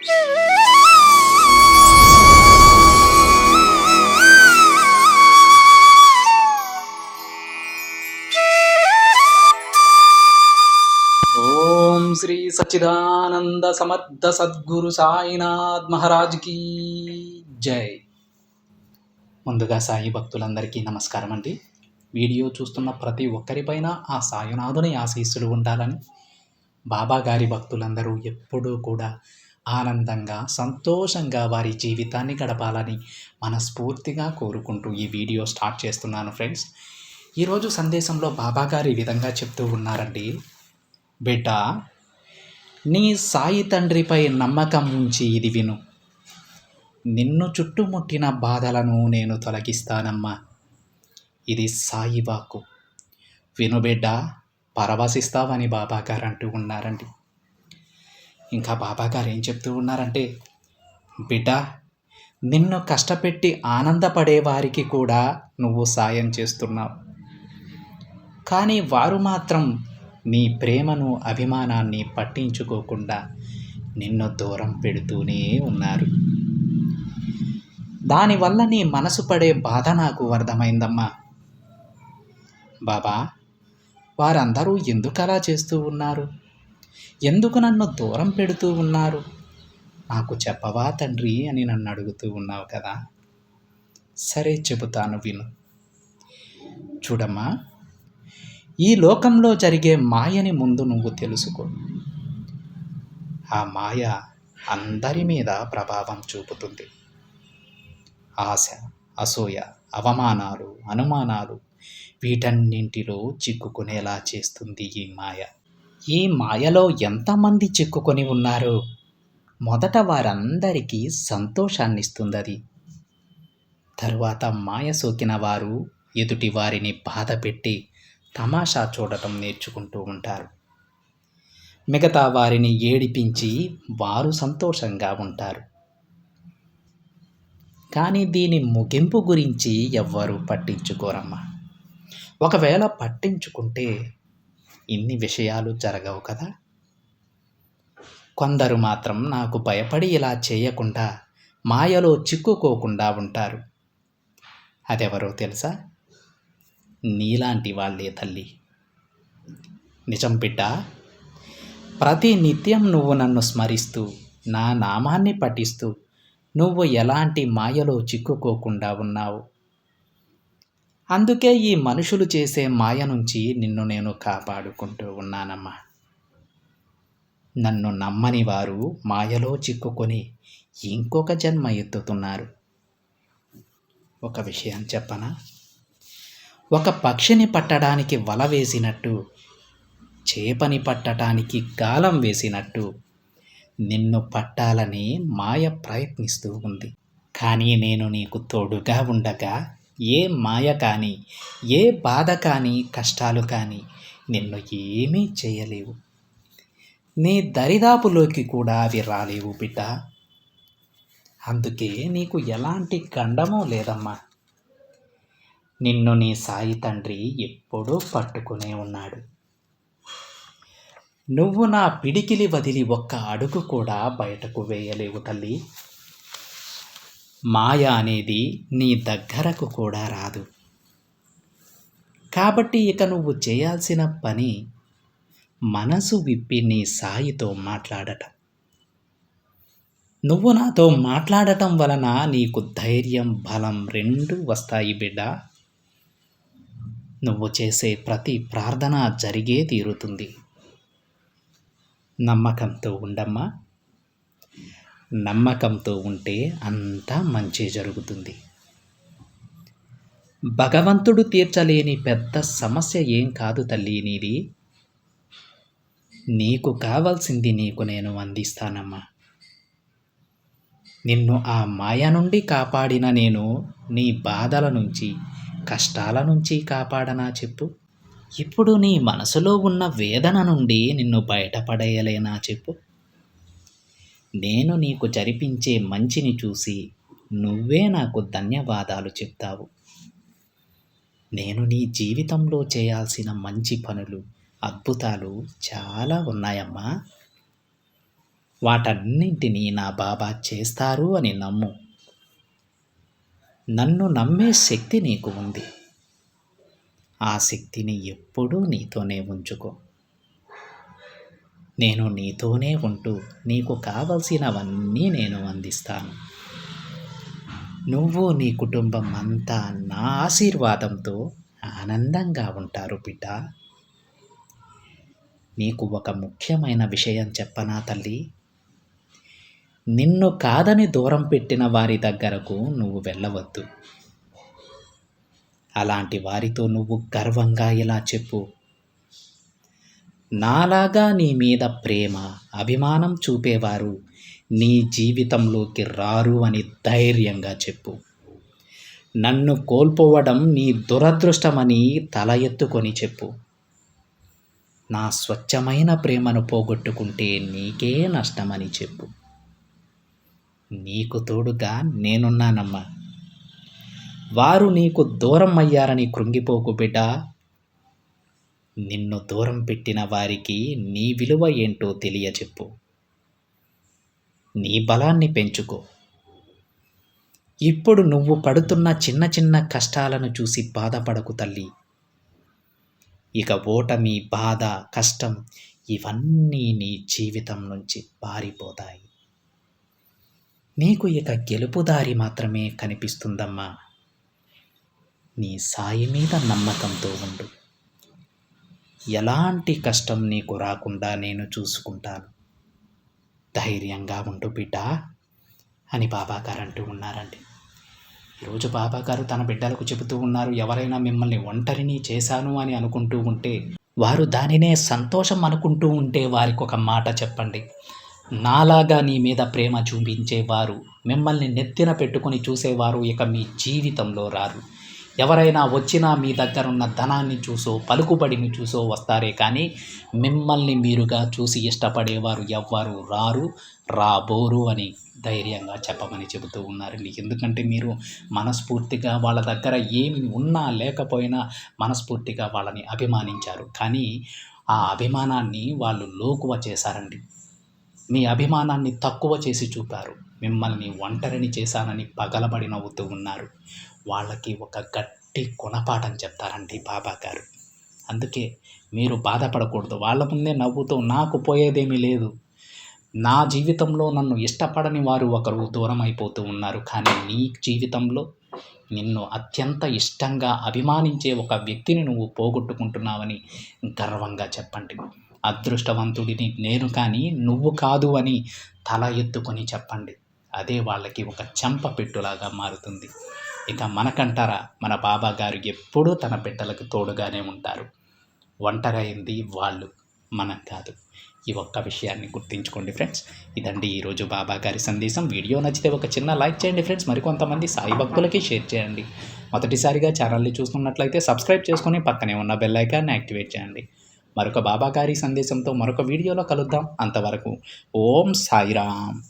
ఓం శ్రీ సచ్చిదానంద సమర్థ సద్గురు సాయినాథ్ మహారాజ్ కీ జై. ముందుగా సాయి భక్తులందరికీ నమస్కారం అండి. వీడియో చూస్తున్న ప్రతి ఒక్కరిపైన ఆ సాయినాథుని ఆశీస్సులు ఉండాలని, బాబా గారి భక్తులందరూ ఎప్పుడూ కూడా ఆనందంగా సంతోషంగా వారి జీవితాన్ని గడపాలని మనస్ఫూర్తిగా కోరుకుంటూ ఈ వీడియో స్టార్ట్ చేస్తున్నాను ఫ్రెండ్స్. ఈరోజు సందేశంలో బాబా గారు ఈ విధంగా చెప్తూ ఉన్నారండి. బిడ్డ, నీ సాయి తండ్రిపై నమ్మకం ఉంచి ఇది విను. నిన్ను చుట్టుముట్టిన బాధలను నేను తొలగిస్తానమ్మా. ఇది సాయి వాక్కు. విను బిడ్డ, పరవశిస్తావని బాబాగారు అంటూ ఉన్నారండి. ఇంకా బాబాగారు ఏం చెప్తూ ఉన్నారంటే, బిడ్డ, నిన్ను కష్టపెట్టి ఆనందపడే వారికి కూడా నువ్వు సాయం చేస్తున్నావు. కానీ వారు మాత్రం నీ ప్రేమను అభిమానాన్ని పట్టించుకోకుండా నిన్ను దూరం పెడుతూనే ఉన్నారు. దానివల్ల నీ మనసు పడే బాధ నాకు అర్థమైందమ్మా. బాబా, వారందరూ ఎందుకు అలా చేస్తూ ఉన్నారు? ఎందుకు నన్ను దూరం పెడుతూ ఉన్నారు? నాకు చెప్పవా తండ్రి అని నన్ను అడుగుతూ ఉన్నావు కదా. సరే, చెబుతాను, విను. చూడమ్మా, ఈ లోకంలో జరిగే మాయని ముందు నువ్వు తెలుసుకో. ఆ మాయ అందరి మీద ప్రభావం చూపుతుంది. ఆశ, అసూయ, అవమానాలు, అనుమానాలు, వీటన్నింటిలో చిక్కుకునేలా చేస్తుంది ఈ మాయ. ఈ మాయలో ఎంతమంది చిక్కుకొని ఉన్నారో మొదట వారందరికీ సంతోషాన్నిస్తుంది అది. తరువాత మాయ సోకిన వారు ఎదుటి వారిని బాధ పెట్టి తమాషా చూడటం నేర్చుకుంటూ ఉంటారు. మిగతా వారిని ఏడిపించి వారు సంతోషంగా ఉంటారు. కానీ దీని ముగింపు గురించి ఎవ్వరూ పట్టించుకోరమ్మా. ఒకవేళ పట్టించుకుంటే ఇన్ని విషయాలు జరగవు కదా. కొందరు మాత్రం నాకు భయపడి ఇలా చేయకుండా మాయలో చిక్కుకోకుండా ఉంటారు. అదెవరో తెలుసా? నీలాంటి వాళ్ళే తల్లి. నిజం బిడ్డ, ప్రతి నిత్యం నువ్వు నన్ను స్మరిస్తూ నా నామాన్ని పఠిస్తూ నువ్వు ఎలాంటి మాయలో చిక్కుకోకుండా ఉన్నావు. అందుకే ఈ మనుషులు చేసే మాయ నుంచి నిన్ను నేను కాపాడుకుంటూ ఉన్నానమ్మా. నన్ను నమ్మని వారు మాయలో చిక్కుకొని ఇంకొక జన్మ ఎత్తుతున్నారు. ఒక విషయం చెప్పనా? ఒక పక్షిని పట్టడానికి వల వేసినట్టు, చేపని పట్టడానికి గాలం వేసినట్టు నిన్ను పట్టాలని మాయ ప్రయత్నిస్తూ ఉంది. కానీ నేను నీకు తోడుగా ఉండగా ఏ మాయ కానీ, ఏ బాధ కానీ, కష్టాలు కానీ నిన్ను ఏమీ చేయలేవు. నీ దరిదాపులోకి కూడా అవి రాలేవు బిడ్డ. అందుకే నీకు ఎలాంటి గండమూ లేదమ్మా. నిన్ను నీ సాయి తండ్రి ఎప్పుడూ పట్టుకునే ఉన్నాడు. నువ్వు నా పిడికిలి వదిలి ఒక్క అడుగు కూడా బయటకు వేయలేవు తల్లి. మాయ అనేది నీ దగ్గరకు కూడా రాదు. కాబట్టి ఇక నువ్వు చేయాల్సిన పని మనసు విప్పి నీ సాయితో మాట్లాడటం. నువ్వు నాతో మాట్లాడటం వలన నీకు ధైర్యం, బలం రెండూ వస్తాయి బిడ్డ. నువ్వు చేసే ప్రతి ప్రార్థన జరిగే తీరుతుంది. నమ్మకంతో ఉండమ్మా. నమ్మకంతో ఉంటే అంతా మంచి జరుగుతుంది. భగవంతుడు తీర్చలేని పెద్ద సమస్య ఏం కాదు తల్లి నీది. నీకు కావాల్సింది నీకు నేను అందిస్తానమ్మా. నిన్ను ఆ మాయ నుండి కాపాడిన నేను నీ బాధల నుంచి, కష్టాల నుంచి కాపాడనా చెప్పు? ఇప్పుడు నీ మనసులో ఉన్న వేదన నుండి నిన్ను బయటపడేయలేనా చెప్పు? నేను నీకు జరిపించే మంచిని చూసి నువ్వే నాకు ధన్యవాదాలు చెప్తావు. నేను నీ జీవితంలో చేయాల్సిన మంచి పనులు, అద్భుతాలు చాలా ఉన్నాయమ్మా. వాటన్నింటినీ నా బాబా చేస్తారు అని నమ్ము. నన్ను నమ్మే శక్తి నీకు ఉంది. ఆ శక్తిని ఎప్పుడూ నీతోనే ఉంచుకో. నేను నీతోనే ఉంటూ నీకు కావలసినవన్నీ నేను అందిస్తాను. నువ్వు నీ కుటుంబం అంతా నా ఆశీర్వాదంతో ఆనందంగా ఉంటారు బిడ్డ. నీకు ఒక ముఖ్యమైన విషయం చెప్పనా తల్లి? నిన్ను కాదని దూరం పెట్టిన వారి దగ్గరకు నువ్వు వెళ్ళవద్దు. అలాంటి వారితో నువ్వు గర్వంగా ఇలా చెప్పు, నాలాగా నీ మీద ప్రేమ, అభిమానం చూపేవారు నీ జీవితంలోకి రారు అని ధైర్యంగా చెప్పు. నన్ను కోల్పోవడం నీ దురదృష్టమని తల ఎత్తుకొని చెప్పు. నా స్వచ్ఛమైన ప్రేమను పోగొట్టుకుంటే నీకే నష్టమని చెప్పు. నీకు తోడుగా నేనున్నానమ్మా. వారు నీకు దూరం అయ్యారని కృంగిపోకు బిడ్డ. నిన్ను దూరం పెట్టిన వారికి నీ విలువ ఏంటో తెలియచెప్పు. నీ బలాన్ని పెంచుకో. ఇప్పుడు నువ్వు పడుతున్న చిన్న చిన్న కష్టాలను చూసి బాధపడకు తల్లి. ఇక ఓటమి, బాధ, కష్టం ఇవన్నీ నీ జీవితం నుంచి పారిపోతాయి. నీకు ఇక గెలుపు దారి మాత్రమే కనిపిస్తుందమ్మా. నీ సాయి మీద నమ్మకంతో ఉండు. ఎలాంటి కష్టం నీకు రాకుండా నేను చూసుకుంటాను. ధైర్యంగా ఉండు బిడ్డ అని బాబాగారు అంటూ ఉన్నారండి. ఈరోజు బాబాగారు తన బిడ్డలకు చెబుతూ ఉన్నారు, ఎవరైనా మిమ్మల్ని ఒంటరిని చేశాను అని అనుకుంటూ ఉంటే, వారు దానినే సంతోషం అనుకుంటూ ఉంటే వారికి ఒక మాట చెప్పండి. నాలాగా నీ మీద ప్రేమ చూపించేవారు, మిమ్మల్ని నెత్తిన పెట్టుకొని చూసేవారు ఇక మీ జీవితంలో రారు. ఎవరైనా వచ్చినా మీ దగ్గరున్న ధనాన్ని చూసో, పలుకుబడిని చూసో వస్తారే కానీ మిమ్మల్ని మీరుగా చూసి ఇష్టపడేవారు ఎవ్వరు రారు, రాబోరు అని ధైర్యంగా చెప్పమని చెబుతూ ఉన్నారండి. ఎందుకంటే మీరు మనస్ఫూర్తిగా వాళ్ళ దగ్గర ఏమి ఉన్నా లేకపోయినా మనస్ఫూర్తిగా వాళ్ళని అభిమానించారు. కానీ ఆ అభిమానాన్ని వాళ్ళు లోకువ చేశారండి. మీ అభిమానాన్ని తక్కువ చేసి చూపారు. మిమ్మల్ని ఒంటరిని చేశానని పగలబడి నవ్వుతూ ఉన్నారు. వాళ్ళకి ఒక గట్టి గుణపాఠం చెప్తారండి బాబాగారు. అందుకే మీరు బాధపడకూడదు. వాళ్ళ ముందే నవ్వుతూ నాకు పోయేదేమీ లేదు, నా జీవితంలో నన్ను ఇష్టపడని వారు ఒకరు దూరం అయిపోతూ ఉన్నారు, కానీ నీ జీవితంలో నిన్ను అత్యంత ఇష్టంగా అభిమానించే ఒక వ్యక్తిని నువ్వు పోగొట్టుకుంటున్నావని గర్వంగా చెప్పండి. అదృష్టవంతుడిని నేను కానీ నువ్వు కాదు అని తల ఎత్తుకొని చెప్పండి. అదే వాళ్ళకి ఒక చెంప పెట్టులాగా మారుతుంది. ఇక మనకంటారా, మన బాబా గారు ఎప్పుడూ తన బిడ్డలకు తోడుగానే ఉంటారు. ఒంటరైంది వాళ్ళు, మనం కాదు. ఈ ఒక్క విషయాన్ని గుర్తుంచుకోండి ఫ్రెండ్స్. ఇదండి ఈరోజు బాబా గారి సందేశం. వీడియో నచ్చితే ఒక చిన్న లైక్ చేయండి ఫ్రెండ్స్. మరికొంతమంది సాయి భక్తులకి షేర్ చేయండి. మొదటిసారిగా ఛానల్ని చూస్తున్నట్లయితే సబ్స్క్రైబ్ చేసుకొని పక్కనే ఉన్న బెల్ ఐకాన్ని యాక్టివేట్ చేయండి. మరొక బాబా గారి సందేశంతో మరొక వీడియోలో కలుద్దాం. అంతవరకు ఓం సాయిరామ్.